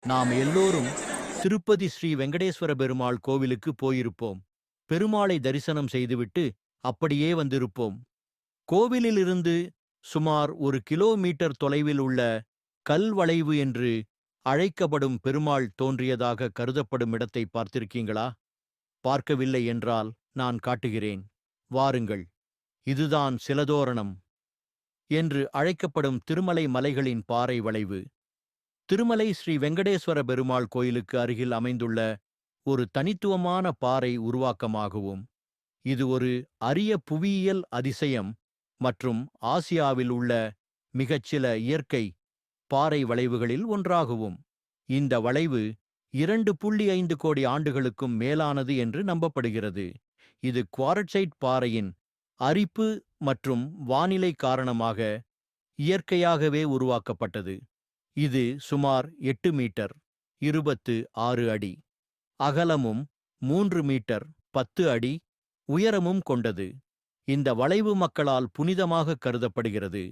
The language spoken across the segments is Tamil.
நாம் எல்லோரும் திருப்பதி ஸ்ரீ வெங்கடேஸ்வர பெருமாள் கோவிலுக்கு போயிருப்போம். பெருமாளை தரிசனம் செய்துவிட்டு அப்படியே வந்திருப்போம். கோவிலிலிருந்து சுமார் 1 கிலோமீட்டர் தொலைவில் உள்ள கல்வளைவு என்று அழைக்கப்படும் பெருமாள் தோன்றியதாக கருதப்படும் இடத்தை பார்த்திருக்கீங்களா? பார்க்கவில்லை என்றால் நான் காட்டுகிறேன். வாருங்கள். இதுதான் சிலதோரணம் என்று அழைக்கப்படும் திருமலை மலைகளின் பாறை வளைவு. திருமலை ஸ்ரீ வெங்கடேஸ்வர பெருமாள் கோயிலுக்கு அருகில் அமைந்துள்ள ஒரு தனித்துவமான பாறை உருவாக்கமாகவும், இது ஒரு அரிய புவியியல் அதிசயம் மற்றும் ஆசியாவில் உள்ள மிகச்சில இயற்கை பாறை வளைவுகளில் ஒன்றாகவும். இந்த வளைவு 2.5 கோடி ஆண்டுகளுக்கும் மேலானது என்று நம்பப்படுகிறது. இது குவார்ட்சைட் பாறையின் அரிப்பு மற்றும் வானிலை காரணமாக இயற்கையாகவே உருவாக்கப்பட்டது. இது சுமார் 8 மீட்டர் 26 அடி அகலமும் 3 மீட்டர் 10 அடி உயரமும் கொண்டது. இந்த வளைவு மக்களால் புனிதமாக கருதப்படுகிறது,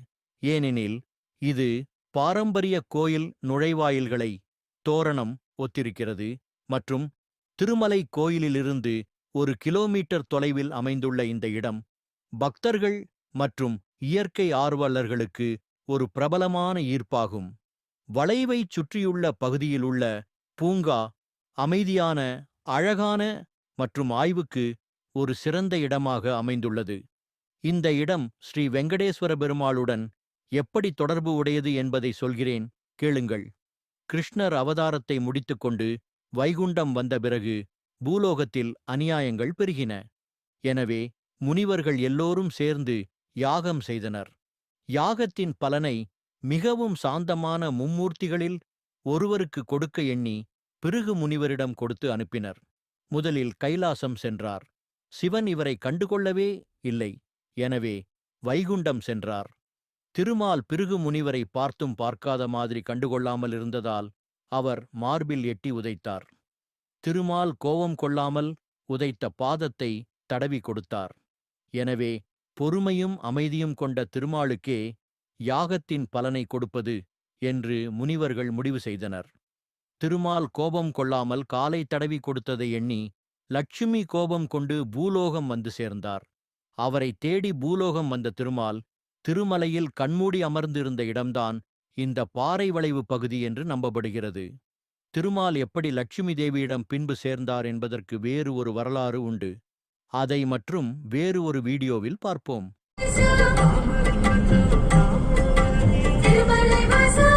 ஏனெனில் இது பாரம்பரிய கோயில் நுழைவாயில்களை தோரணம் ஒத்திருக்கிறது மற்றும் திருமலை கோயிலிலிருந்து 1 கிலோமீட்டர் தொலைவில் அமைந்துள்ள இந்த இடம் பக்தர்கள் மற்றும் இயற்கை ஆர்வலர்களுக்கு ஒரு பிரபலமான ஈர்ப்பாகும். வளைவைச் சுற்றியுள்ள பகுதியிலுள்ள பூங்கா அமைதியான, அழகான மற்றும் ஆய்வுக்கு ஒரு சிறந்த இடமாக அமைந்துள்ளது. இந்த இடம் ஸ்ரீ வெங்கடேஸ்வர பெருமாளுடன் எப்படி தொடர்பு உடையது என்பதை சொல்கிறேன், கேளுங்கள். கிருஷ்ணர் அவதாரத்தை முடித்துக்கொண்டு வைகுண்டம் வந்த பிறகு பூலோகத்தில் அநியாயங்கள் பெருகின. எனவே முனிவர்கள் எல்லோரும் சேர்ந்து யாகம் செய்தனர். யாகத்தின் பலனை மிகவும் சாந்தமான மும்மூர்த்திகளில் ஒருவருக்கு கொடுக்க எண்ணி பிருகு முனிவரிடம் கொடுத்து அனுப்பினர். முதலில் கைலாசம் சென்றார். சிவன் இவரை கண்டுகொள்ளவே இல்லை. எனவே வைகுண்டம் சென்றார். திருமால் பிருகு முனிவரை பார்த்தும் பார்க்காத மாதிரி கண்டுகொள்ளாமல் இருந்ததால் அவர் மார்பில் எட்டி உதைத்தார். திருமால் கோபம் கொள்ளாமல் உதைத்த பாதத்தை தடவி கொடுத்தார். எனவே பொறுமையும் அமைதியும் கொண்ட திருமாலுக்கே யாகத்தின் பலனை கொடுப்பது என்று முனிவர்கள் முடிவு செய்தனர். திருமால் கோபம் கொள்ளாமல் காலை தடவி கொடுத்ததை எண்ணி லட்சுமி கோபம் கொண்டு பூலோகம் வந்து சேர்ந்தார். அவரை தேடி பூலோகம் வந்த திருமால் திருமலையில் கண்மூடி அமர்ந்திருந்த இடம்தான் இந்த பாறை வளைவு பகுதி என்று நம்பப்படுகிறது. திருமால் எப்படி லட்சுமி தேவியிடம் பின்பு சேர்ந்தார் என்பதற்கு வேறு ஒரு வரலாறு உண்டு. அதை மற்றும் வேறு ஒரு வீடியோவில் பார்ப்போம். திருமலை வாசா